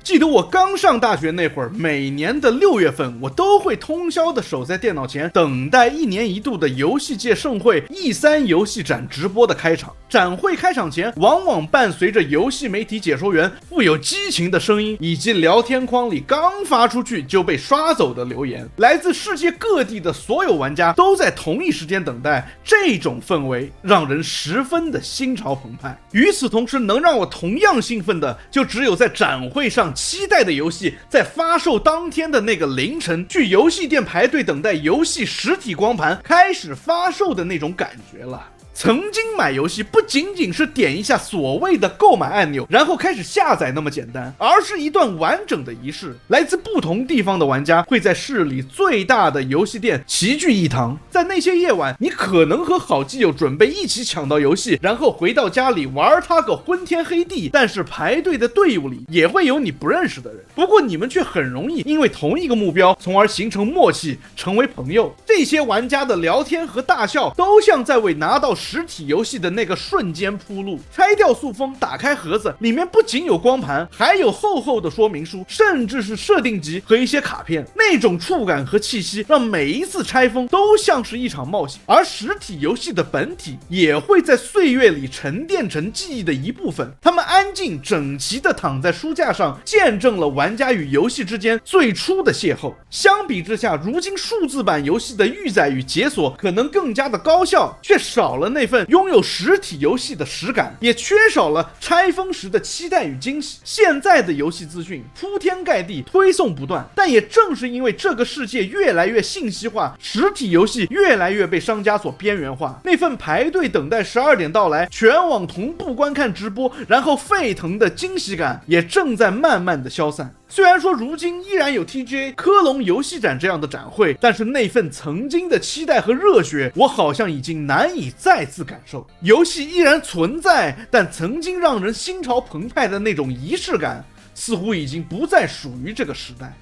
记得我刚上大学那会儿，每年的6月份，我都会通宵的守在电脑前，等待1年1度的游戏界盛会 E3 游戏展直播的开场。展会开场前，往往伴随着游戏媒体解说员富有激情的声音，以及聊天框里刚发出去就被刷走的留言。来自世界各地的所有玩家都在同一时间等待，这种氛围让人十分的心潮澎湃。与此同时，能让我同样兴奋的，就只有在展会上期待的游戏在发售当天的那个凌晨去游戏店排队等待游戏实体光盘开始发售的那种感觉了。曾经买游戏不仅仅是点一下所谓的购买按钮，然后开始下载那么简单，而是一段完整的仪式。来自不同地方的玩家会在市里最大的游戏店齐聚一堂，在那些夜晚，你可能和好基友准备一起抢到游戏，然后回到家里玩它个昏天黑地。但是排队的队伍里也会有你不认识的人，不过你们却很容易因为同一个目标，从而形成默契，成为朋友。这些玩家的聊天和大笑都像在为拿到实体游戏的那个瞬间铺路。拆掉塑封，打开盒子，里面不仅有光盘，还有厚厚的说明书，甚至是设定集和一些卡片。那种触感和气息让每一次拆封都像是一场冒险，而实体游戏的本体也会在岁月里沉淀成记忆的一部分。他们安静整齐地躺在书架上，见证了玩家与游戏之间最初的邂逅。相比之下，如今数字版游戏的预载与解锁可能更加的高效，却少了那份拥有实体游戏的实感，也缺少了拆封时的期待与惊喜。现在的游戏资讯铺天盖地，推送不断，但也正是因为这个世界越来越信息化，实体游戏越来越被商家所边缘化，那份排队等待12点到来，全网同步观看直播，然后沸腾的惊喜感也正在慢慢的消散。虽然说如今依然有 TGA 科隆游戏展这样的展会，但是那份曾经的期待和热血，我好像已经难以再次感受。游戏依然存在，但曾经让人心潮澎湃的那种仪式感，似乎已经不再属于这个时代。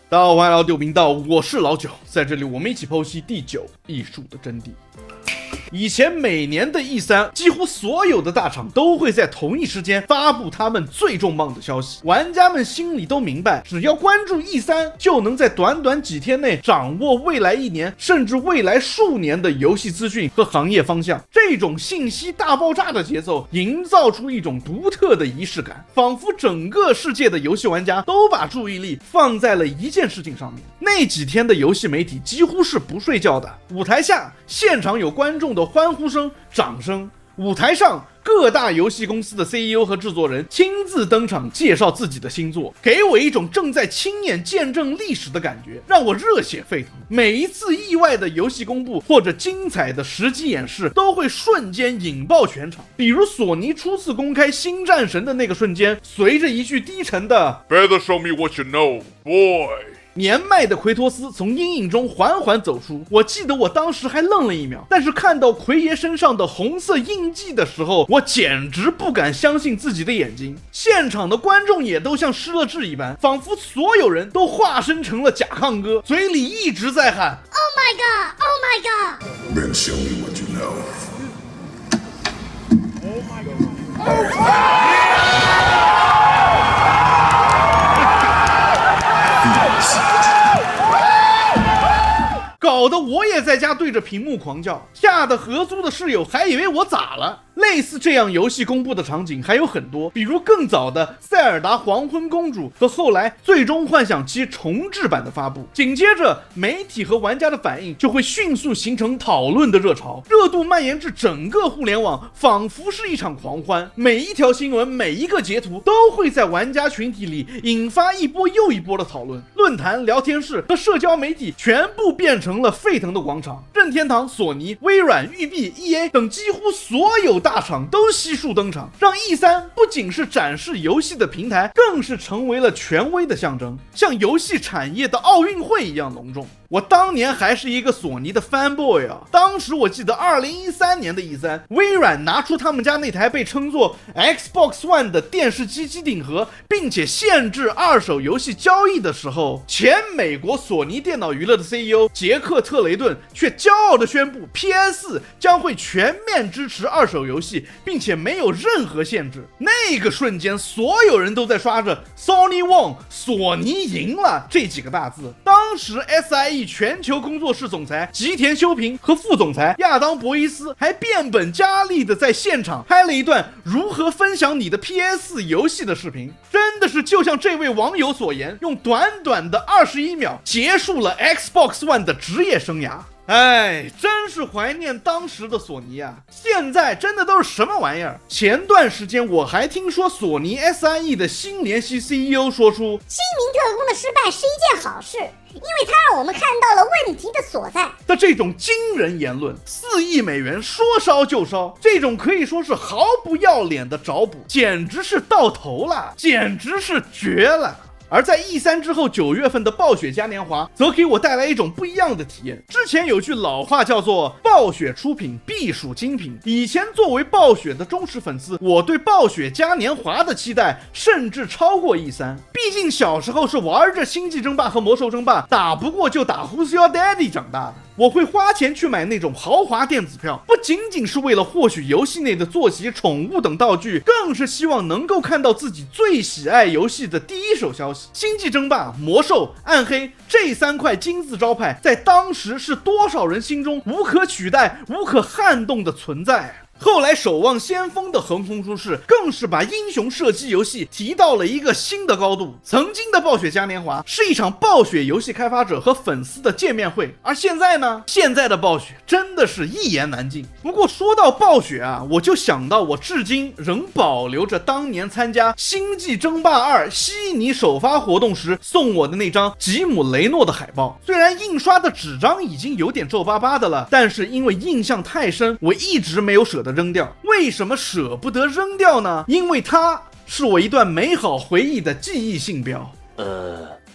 大家好，欢迎来到丢频道，我是老九，在这里我们一起剖析第9艺术的真谛。以前每年的 E3， 几乎所有的大厂都会在同一时间发布他们最重磅的消息，玩家们心里都明白，只要关注 E3， 就能在短短几天内掌握未来1年甚至未来数年的游戏资讯和行业方向。这种信息大爆炸的节奏，营造出一种独特的仪式感，仿佛整个世界的游戏玩家都把注意力放在了一件事情上面。那几天的游戏媒体几乎是不睡觉的，舞台下现场有观众的欢呼声、掌声，舞台上各大游戏公司的 CEO 和制作人亲自登场介绍自己的新作，给我一种正在亲眼见证历史的感觉，让我热血沸腾。每一次意外的游戏公布或者精彩的实际演示都会瞬间引爆全场，比如索尼初次公开新战神的那个瞬间，随着一句低沉的 Better show me what you know, boy，年迈的奎托斯从阴影中缓缓走出，我记得我当时还愣了1秒，但是看到奎爷身上的红色印记的时候，我简直不敢相信自己的眼睛。现场的观众也都像失了智一般，仿佛所有人都化身成了甲亢哥，嘴里一直在喊 Oh my god! Oh my god! Then show me what you know. Oh my god！搞得我也在家对着屏幕狂叫，吓得合租的室友还以为我咋了。类似这样游戏公布的场景还有很多，比如更早的塞尔达黄昏公主和后来最终幻想7重制版的发布，紧接着媒体和玩家的反应就会迅速形成讨论的热潮，热度蔓延至整个互联网，仿佛是一场狂欢。每一条新闻，每一个截图都会在玩家群体里引发一波又一波的讨论，论坛、聊天室和社交媒体全部变成了沸腾的广场。任天堂、索尼、微软、育碧、EA 等几乎所有大厂都悉数登场，让 E3 不仅是展示游戏的平台，更是成为了权威的象征，像游戏产业的奥运会一样隆重。我当年还是一个索尼的 fanboy 啊，当时我记得2013年的 E3， 微软拿出他们家那台被称作 Xbox One 的电视机机顶盒，并且限制二手游戏交易的时候，前美国索尼电脑娱乐的 CEO 杰克特雷顿却骄傲地宣布 PS4 将会全面支持二手游戏，并且没有任何限制。那个瞬间，所有人都在刷着 Sony won 索尼赢了这几个大字。当时 SIE 全球工作室总裁吉田修平和副总裁亚当博伊斯还变本加厉的在现场拍了一段如何分享你的 PS4 游戏的视频，真的是就像这位网友所言，用短短的21秒结束了 Xbox One 的职业生涯。哎，真是怀念当时的索尼啊！现在真的都是什么玩意儿？前段时间我还听说索尼 SIE 的新联席 CEO 说出，新民特工的失败是一件好事，因为它让我们看到了问题的所在的这种惊人言论，4亿美元说烧就烧，这种可以说是毫不要脸的找补，简直是到头了，简直是绝了。而在 E3 之后9月份的暴雪嘉年华则给我带来一种不一样的体验。之前有句老话叫做暴雪出品必属精品，以前作为暴雪的忠实粉丝，我对暴雪嘉年华的期待甚至超过 E3， 毕竟小时候是玩着星际争霸和魔兽争霸打不过就打 Who's Your Daddy 长大的。我会花钱去买那种豪华电子票，不仅仅是为了获取游戏内的坐骑、宠物等道具，更是希望能够看到自己最喜爱游戏的第一手消息。星际争霸、魔兽、暗黑这3块金字招牌，在当时是多少人心中无可取代、无可撼动的存在。后来守望先锋的横空出世，更是把英雄射击游戏提到了一个新的高度。曾经的暴雪嘉年华是一场暴雪游戏开发者和粉丝的见面会，而现在呢，现在的暴雪真的是一言难尽。不过说到暴雪啊，我就想到我至今仍保留着当年参加星际争霸2悉尼首发活动时送我的那张吉姆雷诺的海报，虽然印刷的纸张已经有点皱巴巴的了，但是因为印象太深，我一直没有舍得扔掉。为什么舍不得扔掉呢？因为它是我一段美好回忆的记忆性标。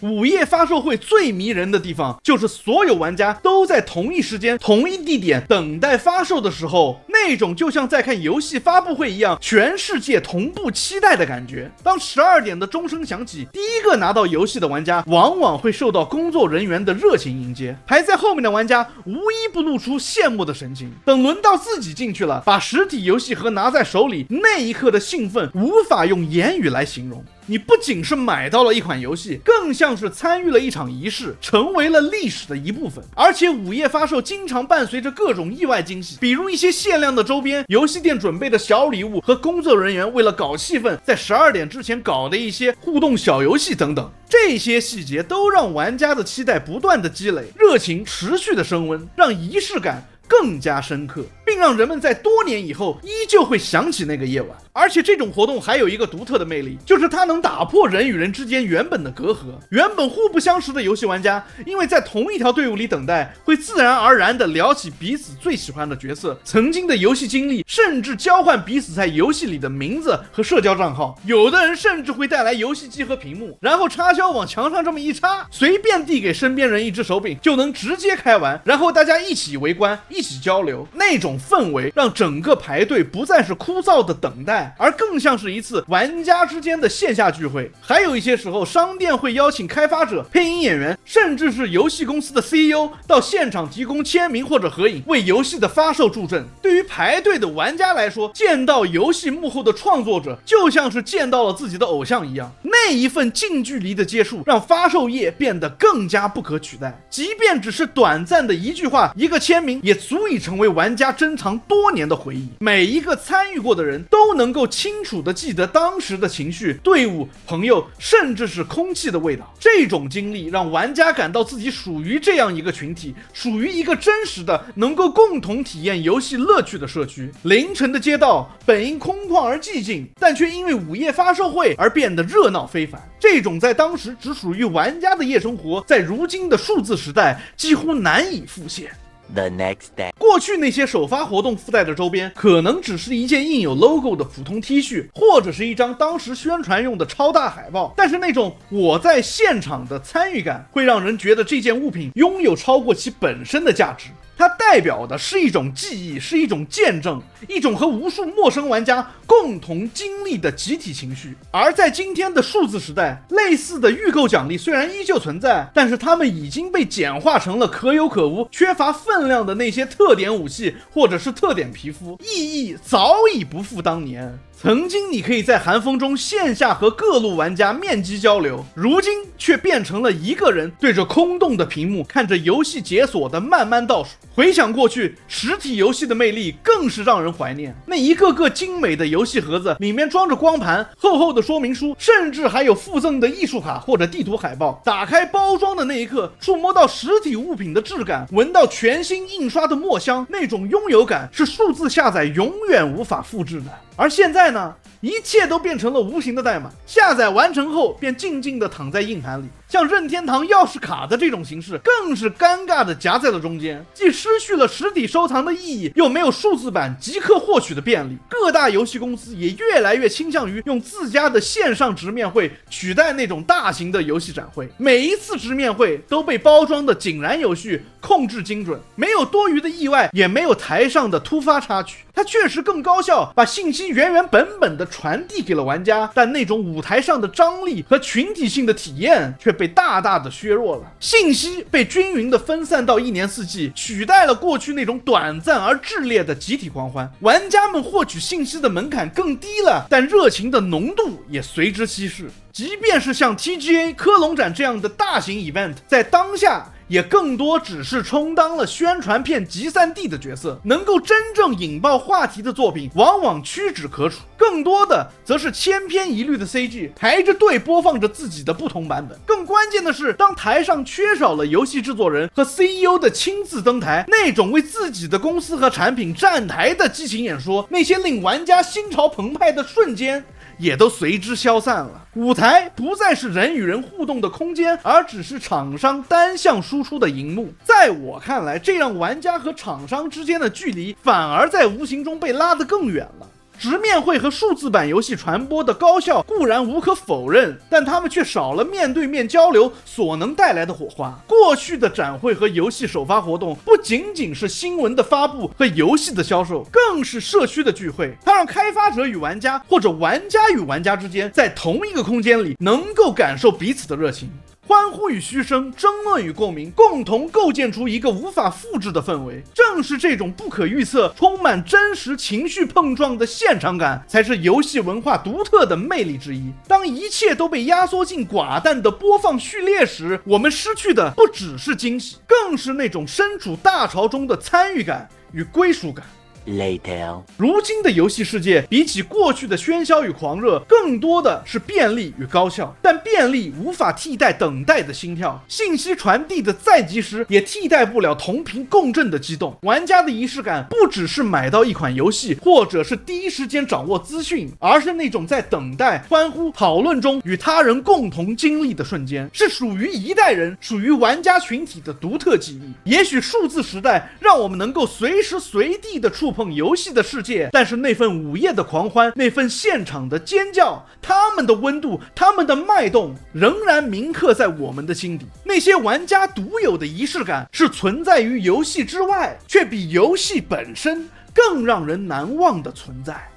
午夜发售会最迷人的地方，就是所有玩家都在同一时间、同一地点等待发售的时候，那种就像在看游戏发布会一样，全世界同步期待的感觉。当12点的钟声响起，第一个拿到游戏的玩家往往会受到工作人员的热情迎接，排在后面的玩家无一不露出羡慕的神情。等轮到自己进去了，把实体游戏盒拿在手里，那一刻的兴奋无法用言语来形容。你不仅是买到了一款游戏，更像是参与了一场仪式，成为了历史的一部分。而且午夜发售经常伴随着各种意外惊喜，比如一些限量的周边、游戏店准备的小礼物和工作人员为了搞气氛，在12点之前搞的一些互动小游戏等等。这些细节都让玩家的期待不断的积累，热情持续的升温，让仪式感更加深刻，并让人们在多年以后依旧会想起那个夜晚。而且这种活动还有一个独特的魅力，就是它能打破人与人之间原本的隔阂。原本互不相识的游戏玩家，因为在同一条队伍里等待，会自然而然地聊起彼此最喜欢的角色、曾经的游戏经历，甚至交换彼此在游戏里的名字和社交账号。有的人甚至会带来游戏机和屏幕，然后插销往墙上这么一插，随便递给身边人一只手柄，就能直接开玩，然后大家一起围观，一起交流。那种氛围让整个排队不再是枯燥的等待，而更像是一次玩家之间的线下聚会。还有一些时候，商店会邀请开发者、配音演员，甚至是游戏公司的 CEO 到现场提供签名或者合影，为游戏的发售助阵。对于排队的玩家来说，见到游戏幕后的创作者，就像是见到了自己的偶像一样。那一份近距离的接触，让发售夜变得更加不可取代。即便只是短暂的一句话、一个签名，也足以成为玩家珍藏多年的回忆。每一个参与过的人都能够清楚地记得当时的情绪、队伍、朋友，甚至是空气的味道。这种经历让玩家感到自己属于这样一个群体，属于一个真实的能够共同体验游戏乐趣的社区。凌晨的街道本应空旷而寂静，但却因为午夜发售会而变得热闹非凡。这种在当时只属于玩家的夜生活，在如今的数字时代几乎难以复现。The next day. 过去那些首发活动附带的周边，可能只是一件印有 logo 的普通 T 恤，或者是一张当时宣传用的超大海报。但是那种我在现场的参与感，会让人觉得这件物品拥有超过其本身的价值。它代表的是一种记忆，是一种见证，一种和无数陌生玩家共同经历的集体情绪。而在今天的数字时代，类似的预购奖励虽然依旧存在，但是它们已经被简化成了可有可无、缺乏分量的那些特点武器或者是特点皮肤，意义早已不复当年。曾经你可以在寒风中线下和各路玩家面基交流，如今却变成了一个人对着空洞的屏幕，看着游戏解锁的慢慢倒数。回想过去，实体游戏的魅力更是让人怀念。那一个个精美的游戏盒子，里面装着光盘、厚厚的说明书，甚至还有附赠的艺术卡或者地图海报。打开包装的那一刻，触摸到实体物品的质感，闻到全新印刷的墨香，那种拥有感是数字下载永远无法复制的。而现在呢，一切都变成了无形的代码，下载完成后便静静地躺在硬盘里。像任天堂钥匙卡的这种形式，更是尴尬地夹在了中间，既失去了实体收藏的意义，又没有数字版即刻获取的便利。各大游戏公司也越来越倾向于用自家的线上直面会取代那种大型的游戏展会。每一次直面会都被包装得井然有序，控制精准，没有多余的意外，也没有台上的突发插曲。它确实更高效，把信息原原本本地传递给了玩家，但那种舞台上的张力和群体性的体验却被大大的削弱了。信息被均匀地分散到一年四季，取代了过去那种短暂而炽烈的集体狂欢。玩家们获取信息的门槛更低了，但热情的浓度也随之稀释。即便是像 TGA 科隆展这样的大型 event， 在当下也更多只是充当了宣传片集散地的角色，能够真正引爆话题的作品往往屈指可数，更多的则是千篇一律的 CG， 排着队播放着自己的不同版本。更关键的是，当台上缺少了游戏制作人和 CEO 的亲自登台，那种为自己的公司和产品站台的激情演说，那些令玩家心潮澎湃的瞬间也都随之消散了。舞台不再是人与人互动的空间，而只是厂商单向输出的荧幕。在我看来，这让玩家和厂商之间的距离反而在无形中被拉得更远了。直面会和数字版游戏传播的高效固然无可否认，但他们却少了面对面交流所能带来的火花。过去的展会和游戏首发活动不仅仅是新闻的发布和游戏的销售，更是社区的聚会。它让开发者与玩家，或者玩家与玩家之间，在同一个空间里能够感受彼此的热情。欢呼与嘘声，争论与共鸣，共同构建出一个无法复制的氛围。正是这种不可预测、充满真实情绪碰撞的现场感，才是游戏文化独特的魅力之一。当一切都被压缩进寡淡的播放序列时，我们失去的不只是惊喜，更是那种身处大潮中的参与感与归属感。Later. 如今的游戏世界比起过去的喧嚣与狂热，更多的是便利与高效，但便利无法替代等待的心跳，信息传递的再及时也替代不了同频共振的激动。玩家的仪式感不只是买到一款游戏，或者是第一时间掌握资讯，而是那种在等待、欢呼、讨论中与他人共同经历的瞬间，是属于一代人、属于玩家群体的独特记忆。也许数字时代让我们能够随时随地的触碰游戏的世界，但是那份午夜的狂欢，那份现场的尖叫，他们的温度，他们的脉动，仍然铭刻在我们的心底。那些玩家独有的仪式感，是存在于游戏之外，却比游戏本身更让人难忘的存在。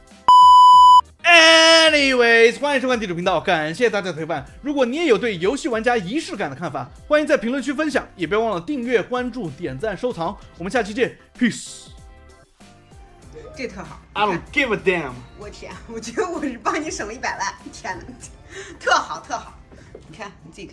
Anyways， 欢迎收看地主频道，感谢大家的陪伴。如果你也有对游戏玩家仪式感的看法，欢迎在评论区分享，也别忘了订阅、关注、点赞、收藏。我们下期见 ，Peace。这特好 I don't give a damn。我天，我觉得我是帮你省了100万，天哪，特好特好，你看你自己看。